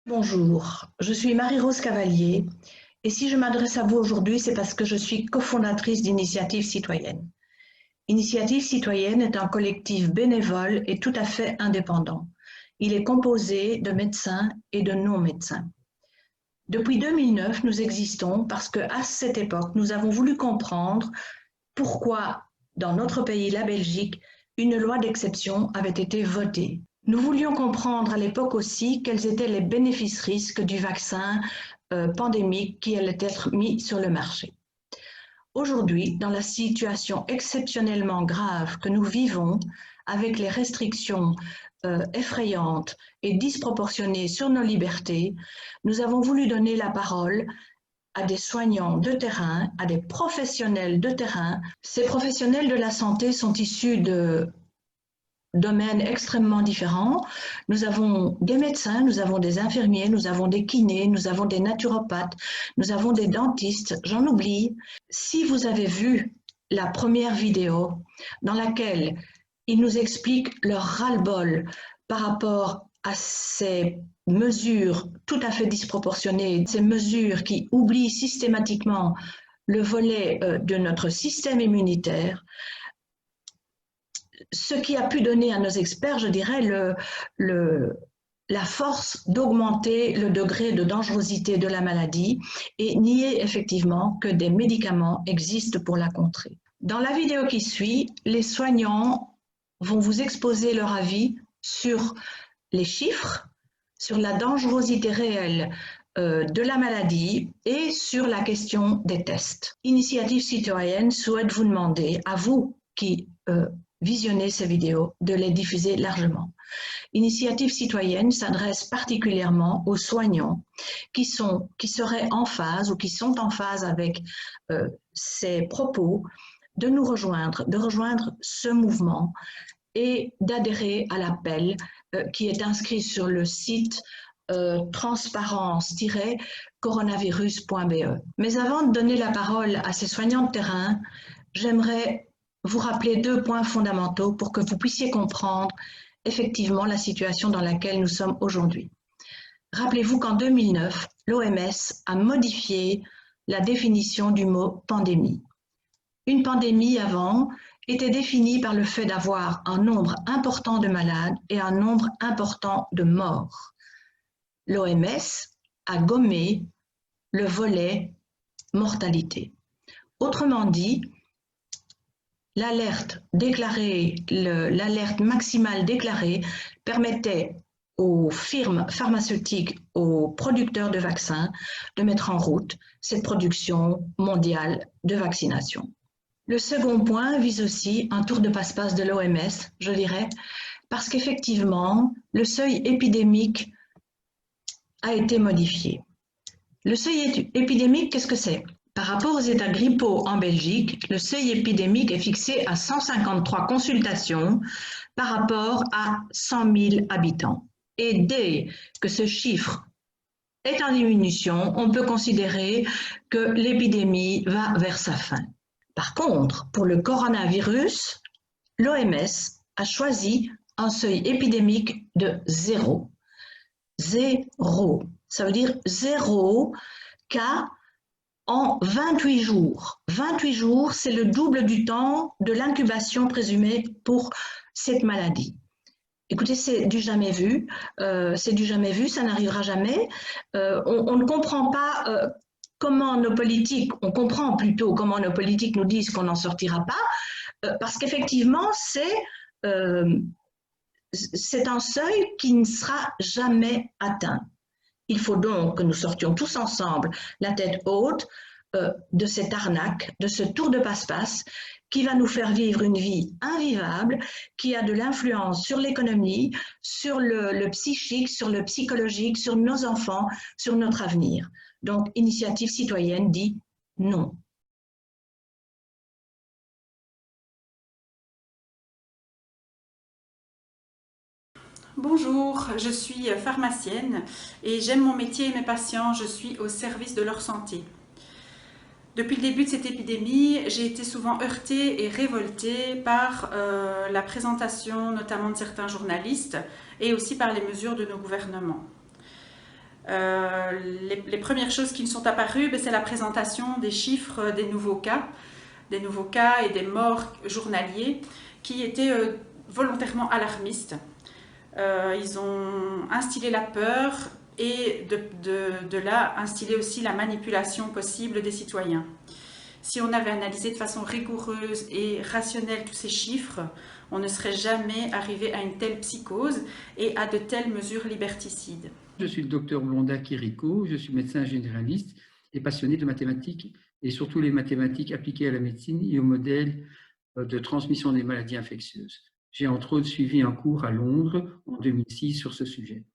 Bonjour, je suis Marie-Rose Cavalier et si je m'adresse à vous aujourd'hui, c'est parce que je suis cofondatrice d'Initiative Citoyenne. Initiative Citoyenne est un collectif bénévole et tout à fait indépendant. Il est composé de médecins et de non-médecins. Depuis 2009, nous existons parce qu'à cette époque, nous avons voulu comprendre pourquoi, dans notre pays, la Belgique, une loi d'exception avait été votée. Nous voulions comprendre à l'époque aussi quels étaient les bénéfices-risques du vaccin pandémique qui allait être mis sur le marché. Aujourd'hui, dans la situation exceptionnellement grave que nous vivons, avec les restrictions effrayantes et disproportionnées sur nos libertés, nous avons voulu donner la parole à des soignants de terrain, à des professionnels de terrain. Ces professionnels de la santé sont issus de domaines extrêmement différents. Nous avons des médecins, nous avons des infirmiers, nous avons des kinés, nous avons des naturopathes, nous avons des dentistes, j'en oublie. Si vous avez vu la première vidéo dans laquelle ils nous expliquent leur ras-le-bol par rapport à ces mesures tout à fait disproportionnées, ces mesures qui oublient systématiquement le volet de notre système immunitaire, ce qui a pu donner à nos experts, je dirais, la force d'augmenter le degré de dangerosité de la maladie et nier effectivement que des médicaments existent pour la contrer. Dans la vidéo qui suit, les soignants vont vous exposer leur avis sur les chiffres, sur la dangerosité réelle de la maladie et sur la question des tests. Initiative Citoyenne souhaite vous demander, à vous qui visionnez ces vidéos, de les diffuser largement. Initiative Citoyenne s'adresse particulièrement aux soignants qui seraient en phase ou qui sont en phase avec ces propos, de nous rejoindre, de rejoindre ce mouvement et d'adhérer à l'appel qui est inscrit sur le site transparence-coronavirus.be. Mais avant de donner la parole à ces soignants de terrain, j'aimerais vous rappeler deux points fondamentaux pour que vous puissiez comprendre effectivement la situation dans laquelle nous sommes aujourd'hui. Rappelez-vous qu'en 2009, l'OMS a modifié la définition du mot pandémie. Une pandémie avant était définie par le fait d'avoir un nombre important de malades et un nombre important de morts. L'OMS a gommé le volet mortalité. Autrement dit, l'alerte maximale déclarée permettait aux firmes pharmaceutiques, aux producteurs de vaccins, de mettre en route cette production mondiale de vaccination. Le second point vise aussi un tour de passe-passe de l'OMS, je dirais, parce qu'effectivement, le seuil épidémique a été modifié. Le seuil épidémique, qu'est-ce que c'est? Par rapport aux états grippaux en Belgique, le seuil épidémique est fixé à 153 consultations par rapport à 100 000 habitants. Et dès que ce chiffre est en diminution, on peut considérer que l'épidémie va vers sa fin. Par contre, pour le coronavirus, l'OMS a choisi un seuil épidémique de 0. 0. Ça veut dire 0 cas en 28 jours. 28 jours, c'est le double du temps de l'incubation présumée pour cette maladie. Écoutez, c'est du jamais vu, ça n'arrivera jamais. On ne comprend pas comment nos politiques, on comprend plutôt comment nos politiques nous disent qu'on n'en sortira pas, parce qu'effectivement, c'est un seuil qui ne sera jamais atteint. Il faut donc que nous sortions tous ensemble la tête haute de cette arnaque, de ce tour de passe-passe qui va nous faire vivre une vie invivable, qui a de l'influence sur l'économie, sur le psychique, sur le psychologique, sur nos enfants, sur notre avenir. Donc, Initiative Citoyenne dit non. Bonjour, je suis pharmacienne et j'aime mon métier et mes patients, je suis au service de leur santé. Depuis le début de cette épidémie, j'ai été souvent heurtée et révoltée par la présentation notamment de certains journalistes et aussi par les mesures de nos gouvernements. Les premières choses qui me sont apparues, c'est la présentation des chiffres des nouveaux cas et des morts journaliers qui étaient volontairement alarmistes. Ils ont instillé la peur et de là instillé aussi la manipulation possible des citoyens. Si on avait analysé de façon rigoureuse et rationnelle tous ces chiffres, on ne serait jamais arrivé à une telle psychose et à de telles mesures liberticides. Je suis le docteur Blonda Quirico, je suis médecin généraliste et passionné de mathématiques et surtout les mathématiques appliquées à la médecine et au modèle de transmission des maladies infectieuses. J'ai entre autres suivi un cours à Londres en 2006 sur ce sujet.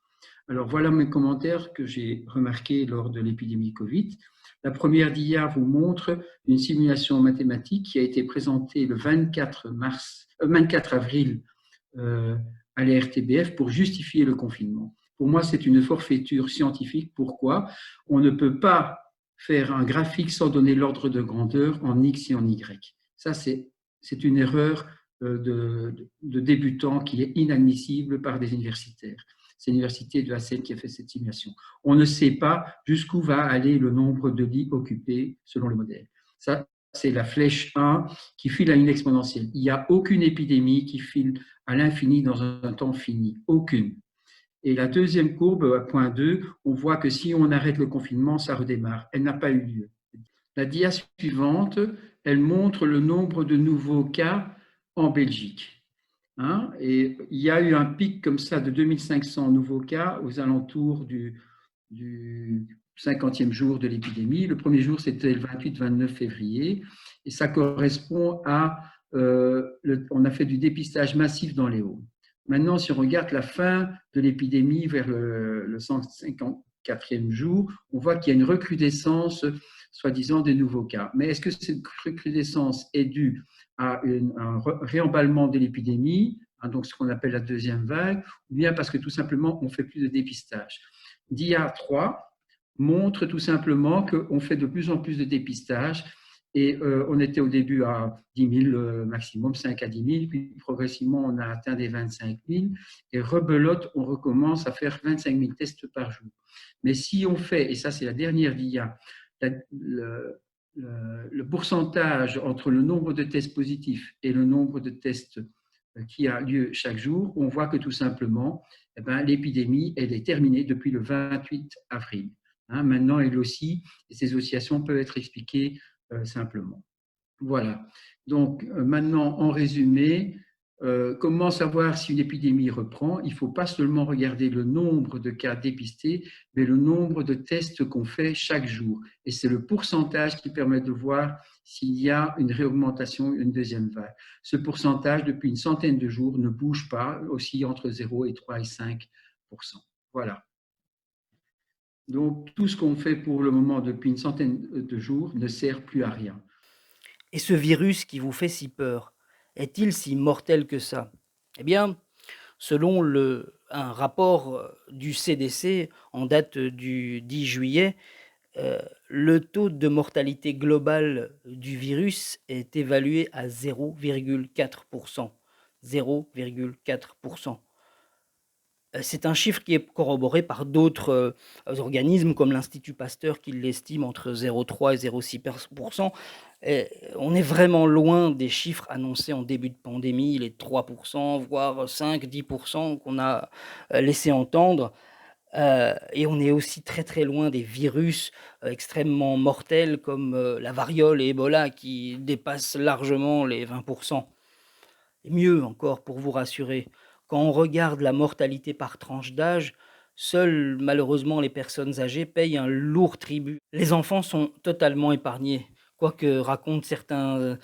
Alors voilà mes commentaires que j'ai remarqués lors de l'épidémie Covid. La première dia vous montre une simulation mathématique qui a été présentée le 24 avril à la RTBF pour justifier le confinement. Pour moi, c'est une forfaiture scientifique. Pourquoi ? On ne peut pas faire un graphique sans donner l'ordre de grandeur en X et en Y. Ça, c'est une erreur de débutant qui est inadmissible par des universitaires. C'est l'université de Hasselt qui a fait cette simulation. On ne sait pas jusqu'où va aller le nombre de lits occupés selon le modèle. Ça, c'est la flèche 1 qui file à une exponentielle. Il n'y a aucune épidémie qui file à l'infini dans un temps fini. Aucune. Et la deuxième courbe, à point 2, on voit que si on arrête le confinement, ça redémarre. Elle n'a pas eu lieu. La dia suivante, elle montre le nombre de nouveaux cas en Belgique. Et il y a eu un pic comme ça de 2500 nouveaux cas aux alentours du 50e jour de l'épidémie. Le premier jour, c'était le 28-29 février. Et ça correspond à... on a fait du dépistage massif dans les Hauts. Maintenant, si on regarde la fin de l'épidémie vers le 154e jour, on voit qu'il y a une recrudescence, soi-disant, des nouveaux cas. Mais est-ce que cette recrudescence est due à un réemballement de l'épidémie, donc ce qu'on appelle la deuxième vague, ou bien parce que tout simplement, on ne fait plus de dépistage? Dia 3 montre tout simplement qu'on fait de plus en plus de dépistage. Et on était au début à 10 000 maximum, 5 à 10 000, puis progressivement on a atteint des 25 000, et rebelote, on recommence à faire 25 000 tests par jour. Mais si on fait, et ça c'est la dernière dia, le pourcentage entre le nombre de tests positifs et le nombre de tests qui a lieu chaque jour, on voit que tout simplement, l'épidémie, elle est terminée depuis le 28 avril. Maintenant, elle aussi, et ces oscillations peuvent être expliquées simplement. Voilà. Donc, maintenant, en résumé, comment savoir si une épidémie reprend? Il ne faut pas seulement regarder le nombre de cas dépistés, mais le nombre de tests qu'on fait chaque jour. Et c'est le pourcentage qui permet de voir s'il y a une réaugmentation, une deuxième vague. Ce pourcentage, depuis une centaine de jours, ne bouge pas, aussi entre 0 et 3 et 5%. Voilà. Donc, tout ce qu'on fait pour le moment depuis une centaine de jours ne sert plus à rien. Et ce virus qui vous fait si peur, est-il si mortel que ça? Eh bien, selon un rapport du CDC en date du 10 juillet, le taux de mortalité global du virus est évalué à 0,4%. 0,4%. C'est un chiffre qui est corroboré par d'autres organismes comme l'Institut Pasteur qui l'estime entre 0,3 et 0,6%. On est vraiment loin des chiffres annoncés en début de pandémie, les 3%, voire 5-10% qu'on a laissé entendre. Et on est aussi très très loin des virus extrêmement mortels comme la variole et Ebola qui dépassent largement les 20%. Et mieux encore, pour vous rassurer, quand on regarde la mortalité par tranche d'âge, seules malheureusement les personnes âgées payent un lourd tribut. Les enfants sont totalement épargnés, quoique racontent certains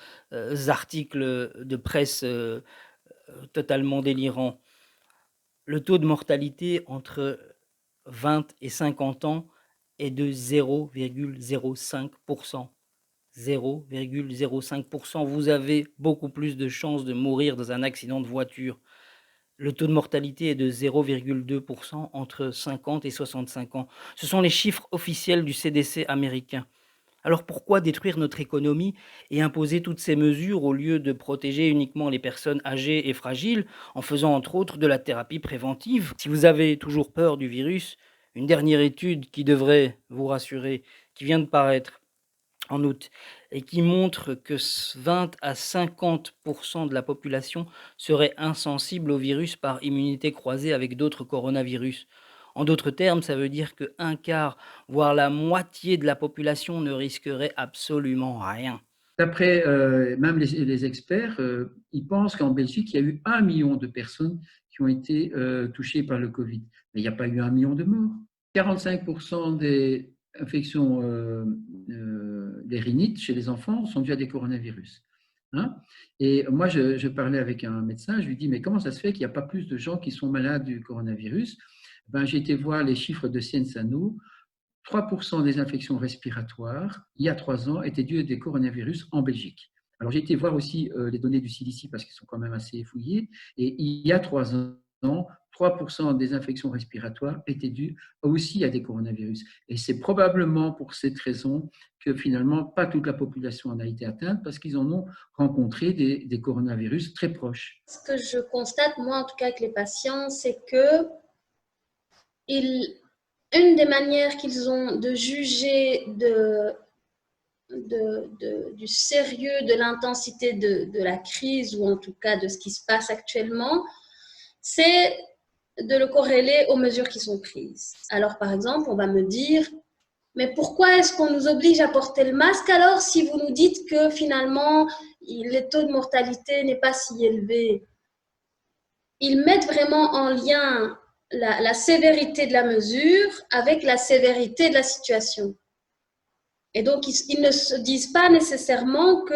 articles de presse totalement délirants. Le taux de mortalité entre 20 et 50 ans est de 0,05%. 0,05%. Vous avez beaucoup plus de chances de mourir dans un accident de voiture. Le taux de mortalité est de 0,2% entre 50 et 65 ans. Ce sont les chiffres officiels du CDC américain. Alors pourquoi détruire notre économie et imposer toutes ces mesures au lieu de protéger uniquement les personnes âgées et fragiles en faisant entre autres de la thérapie préventive? Si vous avez toujours peur du virus, Une dernière étude qui devrait vous rassurer, qui vient de paraître en août et qui montre que 20 à 50% de la population serait insensible au virus par immunité croisée avec d'autres coronavirus. En d'autres termes, ça veut dire que un quart, voire la moitié de la population ne risquerait absolument rien. D'après même les experts, ils pensent qu'en Belgique, il y a eu 1 million de personnes qui ont été touchées par le Covid. Mais il n'y a pas eu 1 million de morts. 45% des infections des rhinites chez les enfants sont dues à des coronavirus. Hein. Et moi, je parlais avec un médecin, je lui dis, mais comment ça se fait qu'il n'y a pas plus de gens qui sont malades du coronavirus? Ben, j'ai été voir les chiffres de Siensano. 3% des infections respiratoires, il y a 3 ans, étaient dues à des coronavirus en Belgique. Alors, j'ai été voir aussi les données du CDC parce qu'elles sont quand même assez fouillées. Et il y a 3 ans, 3% des infections respiratoires étaient dues aussi à des coronavirus. Et c'est probablement pour cette raison que finalement, pas toute la population en a été atteinte parce qu'ils en ont rencontré des coronavirus très proches. Ce que je constate, moi en tout cas avec les patients, c'est que une des manières qu'ils ont de juger du sérieux, de l'intensité de la crise, ou en tout cas de ce qui se passe actuellement, c'est de le corréler aux mesures qui sont prises. Alors par exemple, on va me dire, mais pourquoi est-ce qu'on nous oblige à porter le masque alors si vous nous dites que finalement les taux de mortalité n'est pas si élevé? Ils mettent vraiment en lien la sévérité de la mesure avec la sévérité de la situation. Et donc, ils ne se disent pas nécessairement que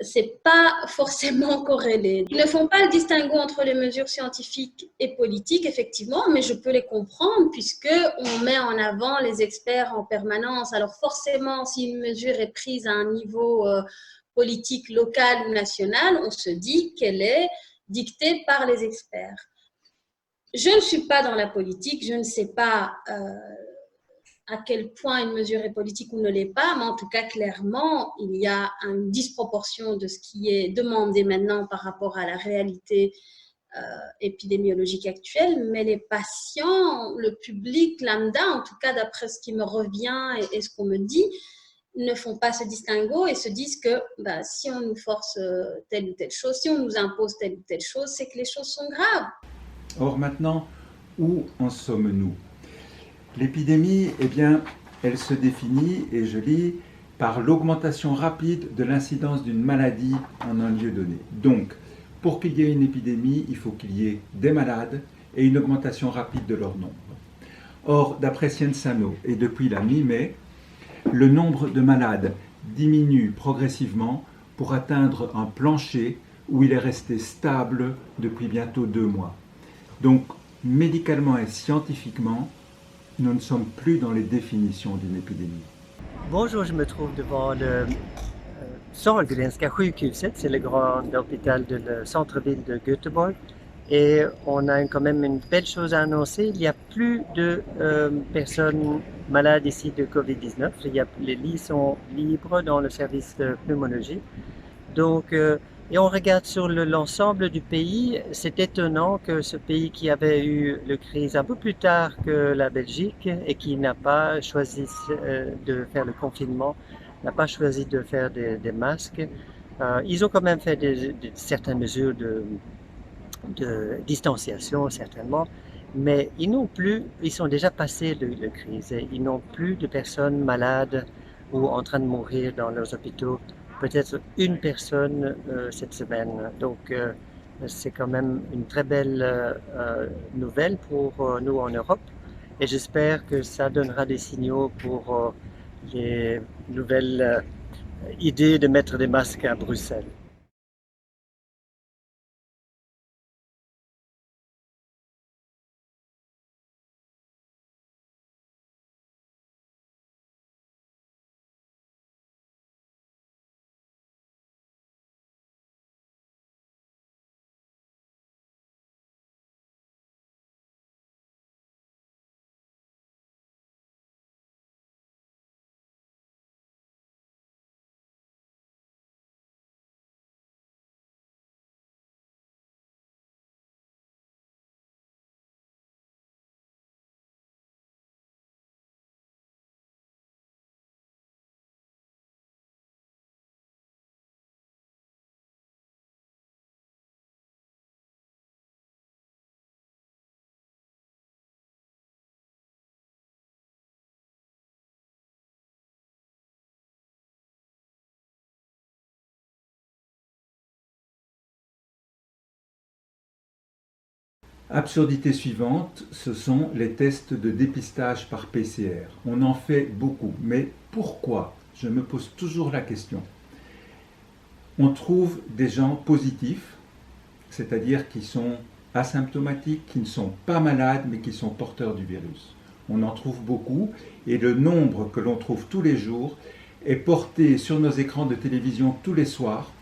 c'est pas forcément corrélé. Ils ne font pas le distinguo entre les mesures scientifiques et politiques, effectivement, mais je peux les comprendre puisqu'on met en avant les experts en permanence. Alors forcément, si une mesure est prise à un niveau politique local ou national, on se dit qu'elle est dictée par les experts. Je ne suis pas dans la politique, je ne sais pas à quel point une mesure est politique ou ne l'est pas, mais en tout cas, clairement, il y a une disproportion de ce qui est demandé maintenant par rapport à la réalité épidémiologique actuelle, mais les patients, le public lambda, en tout cas d'après ce qui me revient et ce qu'on me dit, ne font pas ce distinguo et se disent que bah, si on nous force telle ou telle chose, si on nous impose telle ou telle chose, c'est que les choses sont graves. Or maintenant, où en sommes-nous? L'épidémie, eh bien, elle se définit, et je lis, par l'augmentation rapide de l'incidence d'une maladie en un lieu donné. Donc, pour qu'il y ait une épidémie, il faut qu'il y ait des malades et une augmentation rapide de leur nombre. Or, d'après Siensano, et depuis la mi-mai, le nombre de malades diminue progressivement pour atteindre un plancher où il est resté stable depuis bientôt 2 mois. Donc, médicalement et scientifiquement, nous ne sommes plus dans les définitions d'une épidémie. Bonjour, je me trouve devant le Sahlgrenska sjukhuset, c'est le grand hôpital du centre-ville de Göteborg. Et on a quand même une belle chose à annoncer, il n'y a plus de personnes malades ici de Covid-19. Les lits sont libres dans le service de pneumologie. Donc, et on regarde sur l'ensemble du pays, c'est étonnant que ce pays qui avait eu la crise un peu plus tard que la Belgique et qui n'a pas choisi de faire le confinement, n'a pas choisi de faire des masques. Ils ont quand même fait certaines mesures de distanciation, certainement, mais ils sont déjà passés de crise et ils n'ont plus de personnes malades ou en train de mourir dans leurs hôpitaux. Peut-être une personne cette semaine. Donc, c'est quand même une très belle nouvelle pour nous en Europe. Et j'espère que ça donnera des signaux pour les nouvelles idées de mettre des masques à Bruxelles. Absurdité suivante, ce sont les tests de dépistage par PCR. On en fait beaucoup, mais pourquoi? Je me pose toujours la question. On trouve des gens positifs, c'est-à-dire qui sont asymptomatiques, qui ne sont pas malades, mais qui sont porteurs du virus. On en trouve beaucoup, et le nombre que l'on trouve tous les jours est porté sur nos écrans de télévision tous les soirs,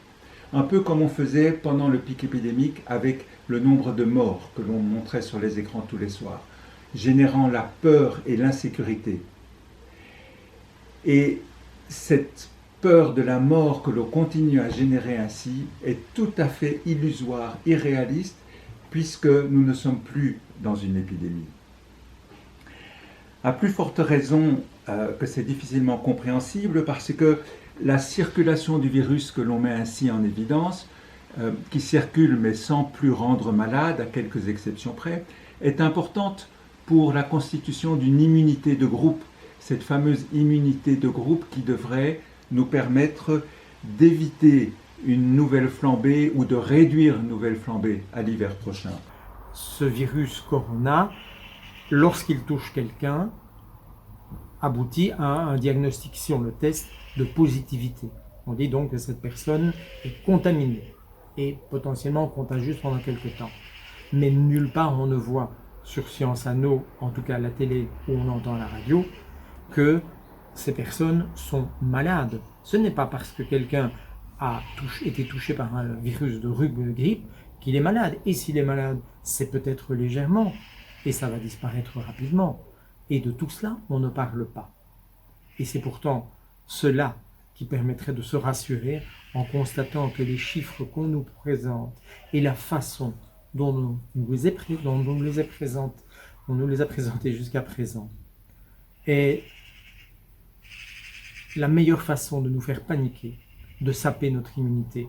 un peu comme on faisait pendant le pic épidémique avec le nombre de morts que l'on montrait sur les écrans tous les soirs, générant la peur et l'insécurité. Et cette peur de la mort que l'on continue à générer ainsi est tout à fait illusoire, irréaliste, puisque nous ne sommes plus dans une épidémie. À plus forte raison que c'est difficilement compréhensible, parce que la circulation du virus que l'on met ainsi en évidence, qui circule mais sans plus rendre malade, à quelques exceptions près, est importante pour la constitution d'une immunité de groupe, cette fameuse immunité de groupe qui devrait nous permettre d'éviter une nouvelle flambée ou de réduire une nouvelle flambée à l'hiver prochain. Ce virus corona, lorsqu'il touche quelqu'un, aboutit à un diagnostic sur le test de positivité. On dit donc que cette personne est contaminée et potentiellement contagieuse pendant quelque temps. Mais nulle part on ne voit sur Science Anno, en tout cas à la télé ou on entend à la radio, que ces personnes sont malades. Ce n'est pas parce que quelqu'un a été touché par un virus de rhume ou de grippe qu'il est malade. Et s'il est malade, c'est peut-être légèrement et ça va disparaître rapidement. Et de tout cela, on ne parle pas. Et c'est pourtant cela qui permettrait de se rassurer en constatant que les chiffres qu'on nous présente et la façon dont on nous les a présentés jusqu'à présent est la meilleure façon de nous faire paniquer, de saper notre immunité,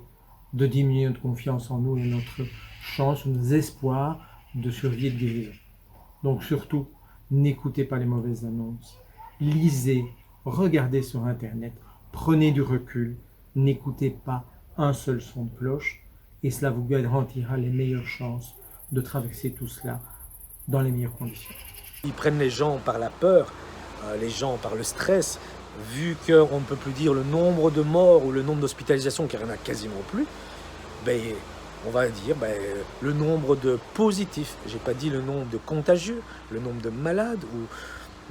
de diminuer notre confiance en nous et notre chance, nos espoirs de survie et de guérison. Donc surtout, n'écoutez pas les mauvaises annonces, lisez, regardez sur Internet, prenez du recul, n'écoutez pas un seul son de cloche et cela vous garantira les meilleures chances de traverser tout cela dans les meilleures conditions. Ils prennent les gens par la peur, les gens par le stress, vu qu'on ne peut plus dire le nombre de morts ou le nombre d'hospitalisations, car il n'y en a quasiment plus, ben, on va dire le nombre de positifs. Je n'ai pas dit le nombre de contagieux, le nombre de malades, ou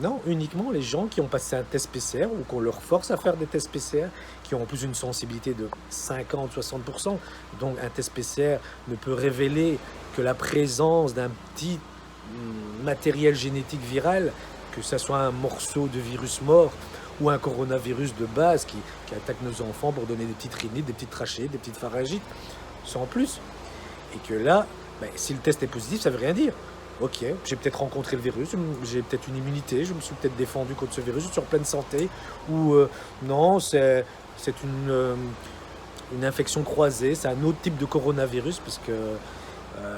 non, uniquement les gens qui ont passé un test PCR ou qu'on leur force à faire des tests PCR, qui ont en plus une sensibilité de 50-60%. Donc un test PCR ne peut révéler que la présence d'un petit matériel génétique viral, que ce soit un morceau de virus mort ou un coronavirus de base qui attaque nos enfants pour donner des petites rhinites, des petites trachées, des petites pharyngites, sans plus. Et que là, si le test est positif, ça ne veut rien dire. Ok, j'ai peut-être rencontré le virus, j'ai peut-être une immunité, je me suis peut-être défendu contre ce virus, je suis en pleine santé, ou non, c'est une infection croisée, c'est un autre type de coronavirus, parce que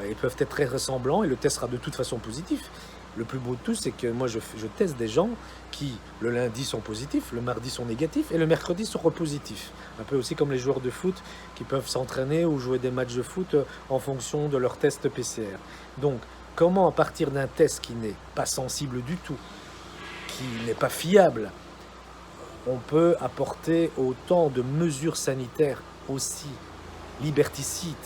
ils peuvent être très ressemblants et le test sera de toute façon positif. Le plus beau de tout, c'est que moi, je teste des gens qui, le lundi, sont positifs, le mardi sont négatifs et le mercredi seront positifs. Un peu aussi comme les joueurs de foot qui peuvent s'entraîner ou jouer des matchs de foot en fonction de leur test PCR. Donc, comment, à partir d'un test qui n'est pas sensible du tout, qui n'est pas fiable, on peut apporter autant de mesures sanitaires aussi liberticides,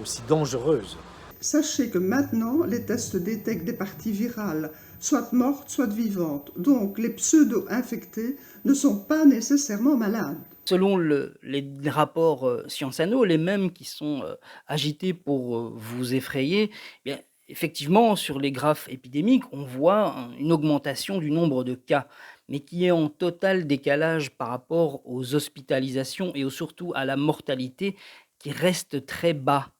aussi dangereuses? Sachez que maintenant, les tests détectent des parties virales, soit mortes, soit vivantes. Donc, les pseudo-infectés ne sont pas nécessairement malades. Selon les rapports Science Anno, les mêmes qui sont agités pour vous effrayer, eh bien, effectivement, sur les graphes épidémiques, on voit une augmentation du nombre de cas, mais qui est en total décalage par rapport aux hospitalisations et surtout à la mortalité qui reste très bas.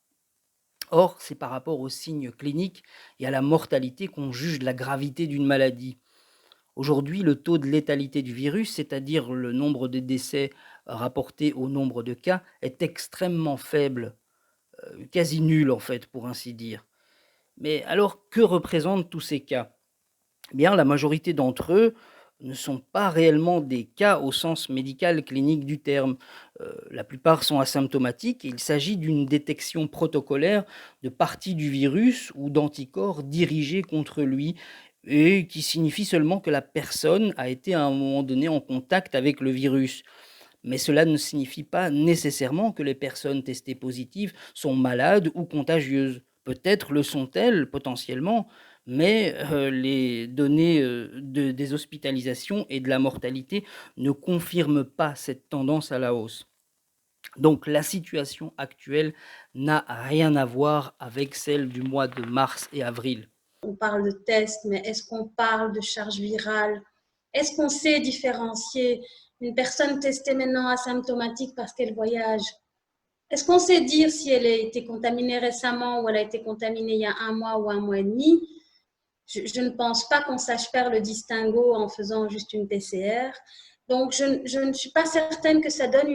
Or, c'est par rapport aux signes cliniques et à la mortalité qu'on juge la gravité d'une maladie. Aujourd'hui, le taux de létalité du virus, c'est-à-dire le nombre de décès rapportés au nombre de cas, est extrêmement faible, quasi nul en fait, pour ainsi dire. Mais alors, que représentent tous ces cas? Eh bien, la majorité d'entre eux ne sont pas réellement des cas au sens médical clinique du terme. La plupart sont asymptomatiques et il s'agit d'une détection protocolaire de parties du virus ou d'anticorps dirigés contre lui et qui signifie seulement que la personne a été à un moment donné en contact avec le virus. Mais cela ne signifie pas nécessairement que les personnes testées positives sont malades ou contagieuses. Peut-être le sont-elles potentiellement, mais les données des hospitalisations et de la mortalité ne confirment pas cette tendance à la hausse. Donc la situation actuelle n'a rien à voir avec celle du mois de mars et avril. On parle de tests, mais est-ce qu'on parle de charge virale? Est-ce qu'on sait différencier une personne testée maintenant asymptomatique parce qu'elle voyage? Est-ce qu'on sait dire si elle a été contaminée récemment ou elle a été contaminée il y a 1 mois ou 1 mois et demi? Je ne pense pas qu'on sache faire le distinguo en faisant juste une PCR. Donc, je ne suis pas certaine que ça donne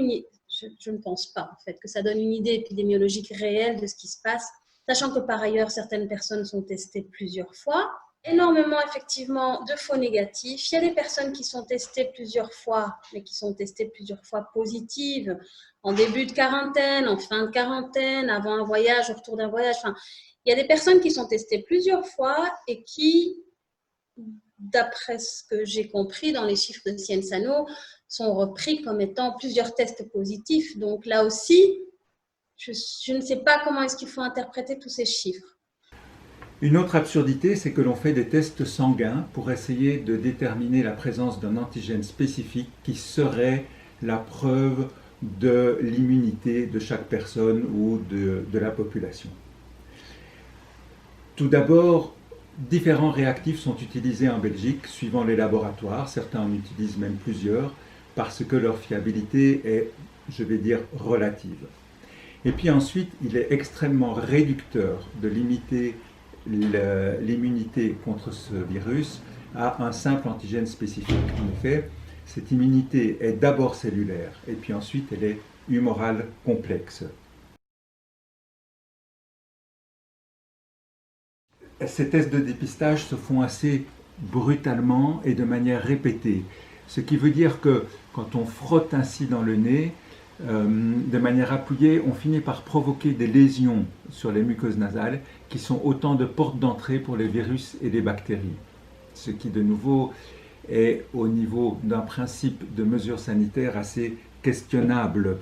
je ne pense pas en fait que ça donne une idée épidémiologique réelle de ce qui se passe, sachant que par ailleurs, certaines personnes sont testées plusieurs fois. Énormément, effectivement, de faux négatifs. Il y a des personnes qui sont testées plusieurs fois, mais qui sont testées plusieurs fois positives, en début de quarantaine, en fin de quarantaine, avant un voyage, au retour d'un voyage. Enfin, il y a des personnes qui sont testées plusieurs fois et qui, d'après ce que j'ai compris dans les chiffres de Cienzano, sont repris comme étant plusieurs tests positifs. Donc là aussi, je ne sais pas comment est-ce qu'il faut interpréter tous ces chiffres. Une autre absurdité, c'est que l'on fait des tests sanguins pour essayer de déterminer la présence d'un antigène spécifique qui serait la preuve de l'immunité de chaque personne ou de la population. Tout d'abord, différents réactifs sont utilisés en Belgique suivant les laboratoires. Certains en utilisent même plusieurs parce que leur fiabilité est, je vais dire, relative. Et puis ensuite, il est extrêmement réducteur de limiter l'immunité contre ce virus à un simple antigène spécifique. En effet, cette immunité est d'abord cellulaire et puis ensuite elle est humorale complexe. Ces tests de dépistage se font assez brutalement et de manière répétée, ce qui veut dire que quand on frotte ainsi dans le nez, de manière appuyée, on finit par provoquer des lésions sur les muqueuses nasales qui sont autant de portes d'entrée pour les virus et les bactéries. Ce qui, de nouveau, est au niveau d'un principe de mesure sanitaire assez questionnable.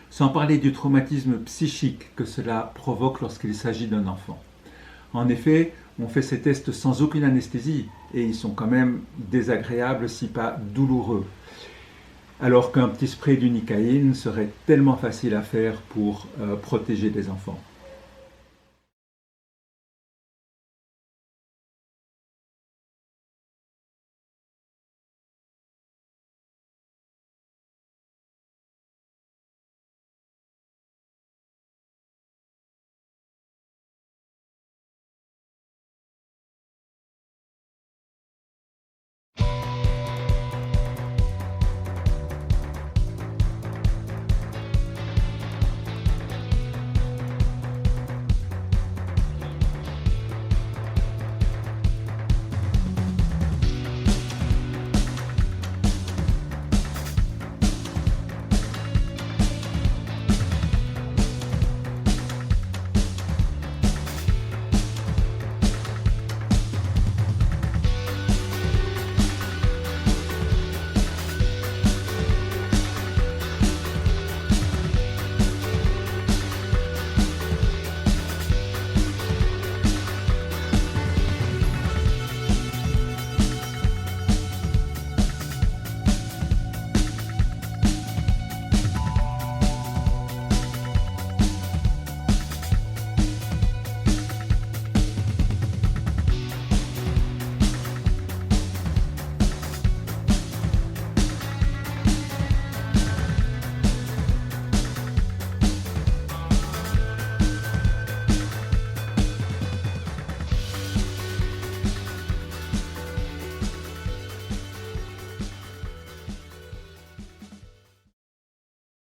Sans parler du traumatisme psychique que cela provoque lorsqu'il s'agit d'un enfant. En effet, on fait ces tests sans aucune anesthésie et ils sont quand même désagréables, si pas douloureux. Alors qu'un petit spray d'unicaïne serait tellement facile à faire pour protéger des enfants.